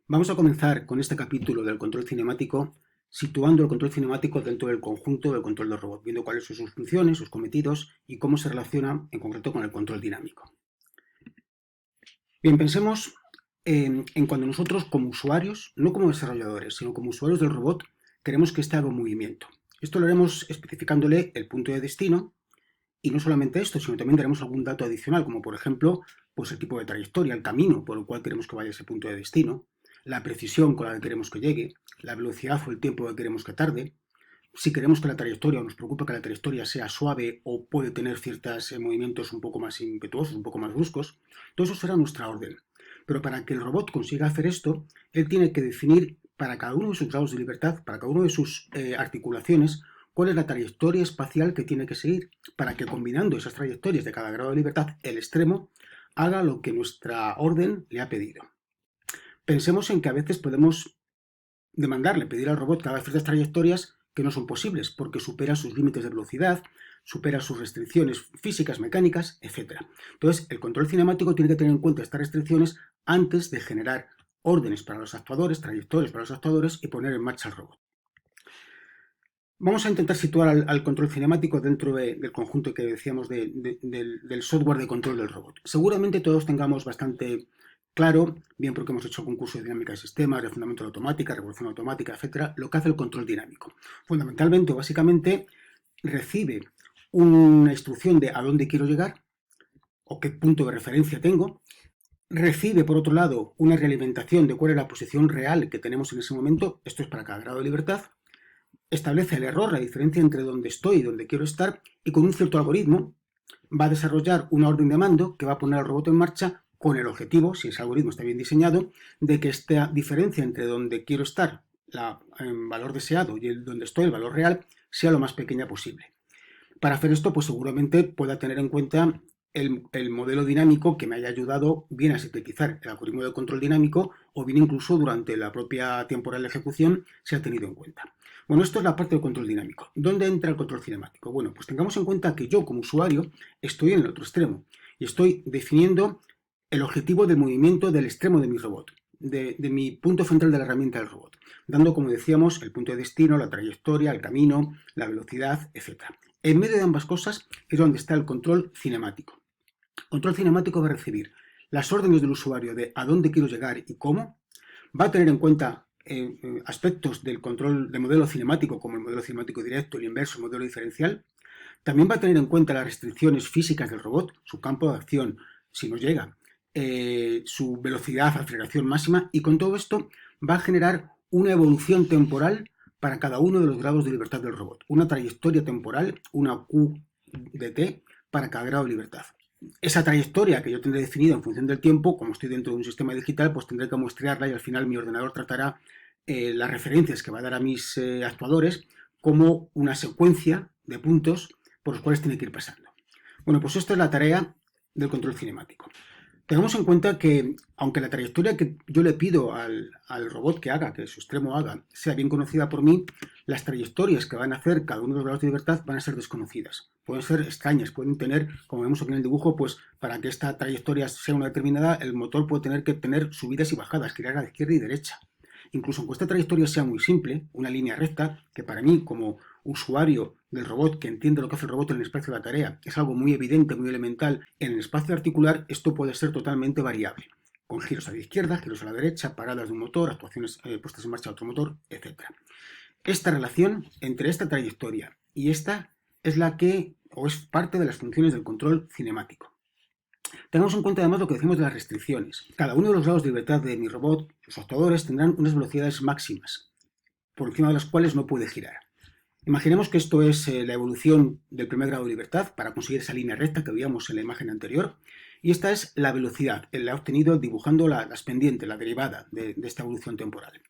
Vamos a comenzar con este capítulo del control cinemático, situando el control cinemático dentro del conjunto del control del robot, viendo cuáles son sus funciones, sus cometidos y cómo se relaciona en concreto con el control dinámico. Bien, pensemos en cuando nosotros como usuarios, no como desarrolladores, sino como usuarios del robot, queremos que éste haga un movimiento. Esto lo haremos especificándole el punto de destino y no solamente esto, sino también daremos algún dato adicional, como por ejemplo pues el tipo de trayectoria, el camino por el cual queremos que vaya ese punto de destino, la precisión con la que queremos que llegue, la velocidad o el tiempo que queremos que tarde, si queremos que la trayectoria o nos preocupa que la trayectoria sea suave o puede tener ciertos movimientos un poco más impetuosos, un poco más bruscos, todo eso será nuestra orden. Pero para que el robot consiga hacer esto, él tiene que definir para cada uno de sus grados de libertad, para cada uno de sus articulaciones, cuál es la trayectoria espacial que tiene que seguir, para que combinando esas trayectorias de cada grado de libertad, el extremo haga lo que nuestra orden le ha pedido. Pensemos en que a veces podemos demandarle, pedir al robot que haga ciertas trayectorias que no son posibles, porque supera sus límites de velocidad, supera sus restricciones físicas, mecánicas, etc. Entonces, el control cinemático tiene que tener en cuenta estas restricciones antes de generar órdenes para los actuadores, trayectorias para los actuadores y poner en marcha el robot. Vamos a intentar situar al control cinemático dentro del conjunto que decíamos del software de control del robot. Seguramente todos tengamos bastante claro, bien porque hemos hecho concursos de dinámica de sistemas, de fundamento de automática, revolución automática, etcétera, lo que hace el control dinámico. Fundamentalmente o básicamente recibe una instrucción de a dónde quiero llegar o qué punto de referencia tengo, recibe por otro lado una realimentación de cuál es la posición real que tenemos en ese momento, esto es para cada grado de libertad, establece el error, la diferencia entre donde estoy y donde quiero estar, y con un cierto algoritmo va a desarrollar una orden de mando que va a poner al robot en marcha con el objetivo, si ese algoritmo está bien diseñado, de que esta diferencia entre donde quiero estar, el valor deseado, y donde estoy, el valor real, sea lo más pequeña posible. Para hacer esto, pues seguramente pueda tener en cuenta el modelo dinámico que me haya ayudado bien a sintetizar el algoritmo de control dinámico o bien incluso durante la propia temporal de ejecución se ha tenido en cuenta. Bueno, esto es la parte del control dinámico. ¿Dónde entra el control cinemático? Bueno, pues tengamos en cuenta que yo como usuario estoy en el otro extremo y estoy definiendo el objetivo del movimiento del extremo de mi robot, de mi punto central de la herramienta del robot, dando, como decíamos, el punto de destino, la trayectoria, el camino, la velocidad, etc. En medio de ambas cosas es donde está el control cinemático. El control cinemático va a recibir las órdenes del usuario de a dónde quiero llegar y cómo, va a tener en cuenta aspectos del control de modelo cinemático, como el modelo cinemático directo, el inverso, el modelo diferencial. También va a tener en cuenta las restricciones físicas del robot, su campo de acción, si nos llega, su velocidad, aceleración máxima, y con todo esto va a generar una evolución temporal para cada uno de los grados de libertad del robot. Una trayectoria temporal, una Q de T, para cada grado de libertad. Esa trayectoria que yo tendré definida en función del tiempo, como estoy dentro de un sistema digital, pues tendré que muestrearla y al final mi ordenador tratará las referencias que va a dar a mis actuadores como una secuencia de puntos por los cuales tiene que ir pasando. Bueno, pues esta es la tarea del control cinemático. Tengamos en cuenta que, aunque la trayectoria que yo le pido al robot que haga, que su extremo haga, sea bien conocida por mí, las trayectorias que van a hacer cada uno de los grados de libertad van a ser desconocidas. Pueden ser extrañas, pueden tener, como vemos aquí en el dibujo, pues para que esta trayectoria sea una determinada, el motor puede tener que tener subidas y bajadas, girar a la izquierda y derecha. Incluso aunque esta trayectoria sea muy simple, una línea recta, que para mí, como usuario del robot que entiende lo que hace el robot en el espacio de la tarea, es algo muy evidente, muy elemental, en el espacio articular esto puede ser totalmente variable, con giros a la izquierda, giros a la derecha, paradas de un motor, actuaciones puestas en marcha de otro motor, etc. Esta relación entre esta trayectoria y esta es la que, o es parte de las funciones del control cinemático. Tengamos en cuenta además lo que decimos de las restricciones. Cada uno de los grados de libertad de mi robot, sus actuadores, tendrán unas velocidades máximas, por encima de las cuales no puede girar. Imaginemos que esto es la evolución del primer grado de libertad para conseguir esa línea recta que veíamos en la imagen anterior. Y esta es la velocidad, la he obtenido dibujando las pendientes, la derivada de esta evolución temporal.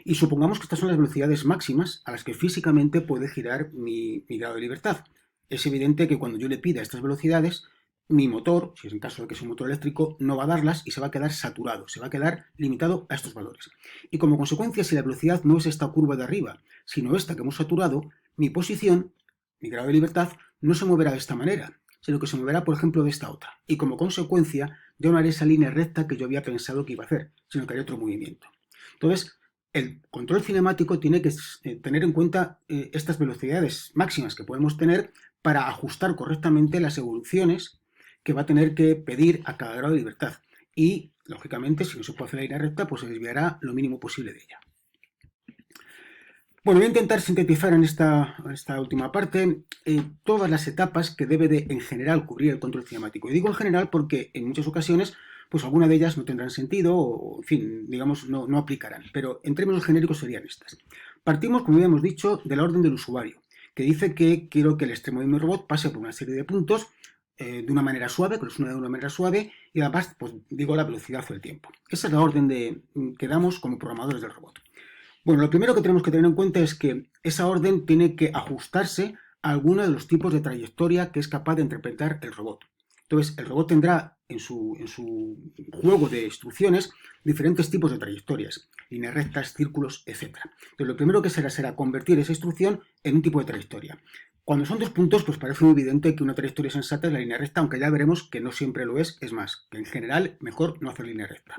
Y supongamos que estas son las velocidades máximas a las que físicamente puede girar mi grado de libertad. Es evidente que cuando yo le pida estas velocidades, mi motor, si es en caso de que sea un motor eléctrico, no va a darlas y se va a quedar saturado, se va a quedar limitado a estos valores. Y como consecuencia, si la velocidad no es esta curva de arriba, sino esta que hemos saturado, mi posición, mi grado de libertad, no se moverá de esta manera, sino que se moverá, por ejemplo, de esta otra. Y como consecuencia, yo no haré esa línea recta que yo había pensado que iba a hacer, sino que haré otro movimiento. Entonces, el control cinemático tiene que tener en cuenta estas velocidades máximas que podemos tener para ajustar correctamente las evoluciones que va a tener que pedir a cada grado de libertad. Y, lógicamente, si no se puede hacer la línea recta, pues se desviará lo mínimo posible de ella. Bueno, voy a intentar sintetizar en esta última parte todas las etapas que debe de, en general, cubrir el control cinemático. Y digo en general porque en muchas ocasiones, pues alguna de ellas no tendrán sentido o, en fin, digamos, no aplicarán. Pero en términos genéricos serían estas. Partimos, como ya hemos dicho, de la orden del usuario, que dice que quiero que el extremo de mi robot pase por una serie de puntos de una manera suave, que lo suena de una manera suave, y además, pues digo la velocidad o el tiempo. Esa es la orden que damos como programadores del robot. Bueno, lo primero que tenemos que tener en cuenta es que esa orden tiene que ajustarse a alguno de los tipos de trayectoria que es capaz de interpretar el robot. Entonces, el robot tendrá en su juego de instrucciones diferentes tipos de trayectorias, líneas rectas, círculos, etc. Entonces, lo primero que será convertir esa instrucción en un tipo de trayectoria. Cuando son 2 puntos, pues parece muy evidente que una trayectoria sensata es la línea recta, aunque ya veremos que no siempre lo es más, que en general mejor no hacer línea recta.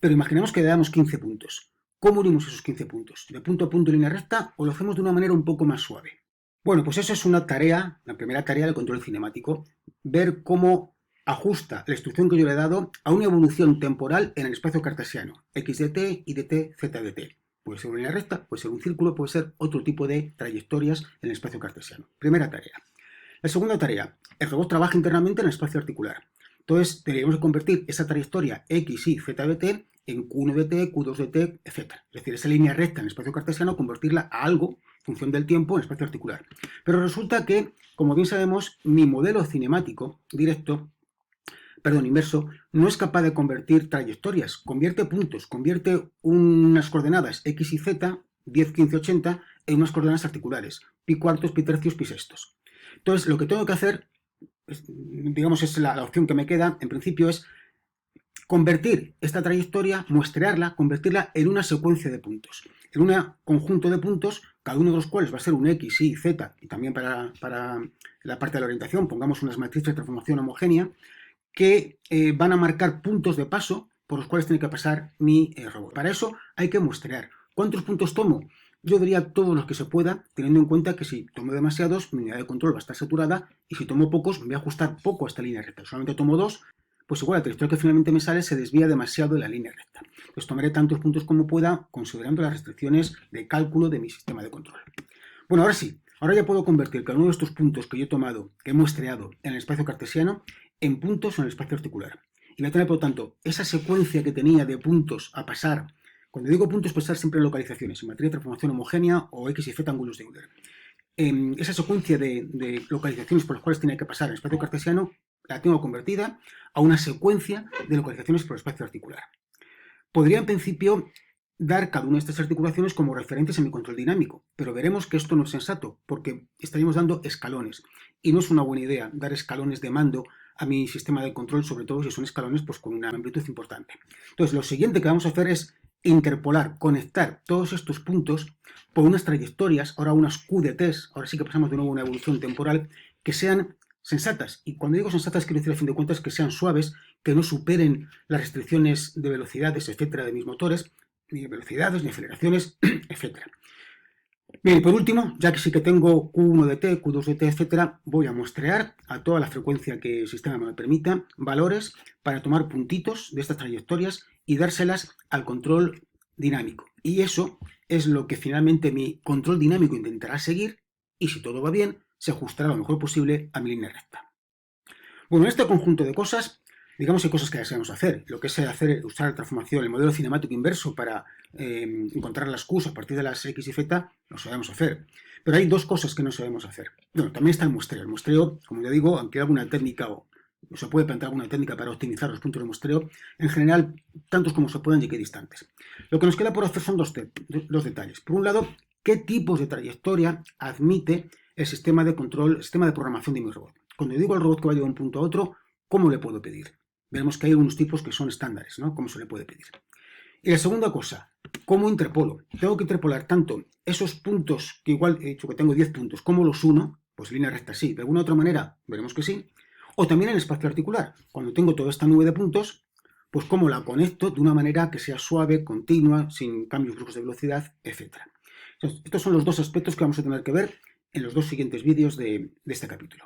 Pero imaginemos que le damos 15 puntos. ¿Cómo unimos esos 15 puntos? ¿De punto a punto en línea recta o lo hacemos de una manera un poco más suave? Bueno, pues eso es una tarea, la primera tarea del control cinemático, ver cómo ajusta la instrucción que yo le he dado a una evolución temporal en el espacio cartesiano, x de t, y de t, z de t. Puede ser una línea recta, puede ser un círculo, puede ser otro tipo de trayectorias en el espacio cartesiano. Primera tarea. La segunda tarea, el robot trabaja internamente en el espacio articular. Entonces, deberíamos convertir esa trayectoria x, y, z de t en q1 de t, q2 de t, etc. Es decir, esa línea recta en el espacio cartesiano, convertirla a algo, en función del tiempo, en el espacio articular. Pero resulta que, como bien sabemos, mi modelo cinemático inverso, no es capaz de convertir trayectorias, convierte puntos, convierte unas coordenadas x y z, 10, 15, 80, en unas coordenadas articulares, pi cuartos, pi tercios, pi sextos. Entonces, lo que tengo que hacer, digamos, es la opción que me queda, en principio, es convertir esta trayectoria, muestrearla, convertirla en una secuencia de puntos, en un conjunto de puntos, cada uno de los cuales va a ser un x, y, z, y también para la parte de la orientación, pongamos unas matrices de transformación homogénea, que van a marcar puntos de paso por los cuales tiene que pasar mi robot. Para eso hay que muestrear. ¿Cuántos puntos tomo? Yo diría todos los que se pueda, teniendo en cuenta que si tomo demasiados, mi unidad de control va a estar saturada, y si tomo pocos, me voy a ajustar poco a esta línea recta. Solamente tomo 2, pues igual la trayectoria que finalmente me sale se desvía demasiado de la línea recta. Pues tomaré tantos puntos como pueda, considerando las restricciones de cálculo de mi sistema de control. Bueno, ahora sí, ahora ya puedo convertir cada uno de estos puntos que yo he tomado, que he muestreado en el espacio cartesiano, en puntos en el espacio articular. Y voy a tener, por lo tanto, esa secuencia que tenía de puntos a pasar. Cuando digo puntos, pasar siempre en localizaciones, en matriz de transformación homogénea o x y z ángulos de Euler. Esa secuencia de localizaciones por las cuales tenía que pasar en el espacio cartesiano, la tengo convertida a una secuencia de localizaciones por el espacio articular. Podría, en principio, dar cada una de estas articulaciones como referentes en mi control dinámico, pero veremos que esto no es sensato, porque estaríamos dando escalones, y no es una buena idea dar escalones de mando a mi sistema de control, sobre todo si son escalones pues, con una amplitud importante. Entonces, lo siguiente que vamos a hacer es interpolar, conectar todos estos puntos por unas trayectorias, ahora unas Q de t, ahora sí que pasamos de nuevo a una evolución temporal, que sean sensatas. Y cuando digo sensatas, quiero decir a fin de cuentas que sean suaves, que no superen las restricciones de velocidades, etcétera, de mis motores, ni de velocidades, ni aceleraciones, etcétera. Bien, y por último, ya que sí que tengo Q1 de t, Q2 de t, etcétera, voy a muestrear a toda la frecuencia que el sistema me permita valores para tomar puntitos de estas trayectorias y dárselas al control dinámico. Y eso es lo que finalmente mi control dinámico intentará seguir, y si todo va bien, se ajustará lo mejor posible a mi línea recta. Bueno, en este conjunto de cosas, digamos que hay cosas que ya sabemos hacer. Lo que es usar la transformación, el modelo cinemático inverso para encontrar las Qs a partir de las X y Z, lo sabemos hacer. Pero hay dos cosas que no sabemos hacer. Bueno, también está el muestreo. El muestreo, como ya digo, aunque hay alguna técnica o se puede plantear alguna técnica para optimizar los puntos de muestreo, en general, tantos como se puedan y equidistantes. Lo que nos queda por hacer son dos detalles. Por un lado, ¿qué tipos de trayectoria admite el sistema de control, el sistema de programación de mi robot? Cuando digo al robot que vaya de un punto a otro, ¿cómo le puedo pedir? Veremos que hay unos tipos que son estándares, ¿no? ¿Cómo se le puede pedir? Y la segunda cosa, ¿cómo interpolo? Tengo que interpolar tanto esos puntos, que igual he dicho que tengo 10 puntos, ¿cómo los uno? Pues línea recta sí, de alguna otra manera veremos que sí. O también en el espacio articular, cuando tengo toda esta nube de puntos, pues cómo la conecto de una manera que sea suave, continua, sin cambios bruscos de velocidad, etc. Entonces, estos son los dos aspectos que vamos a tener que ver en los dos siguientes vídeos de este capítulo.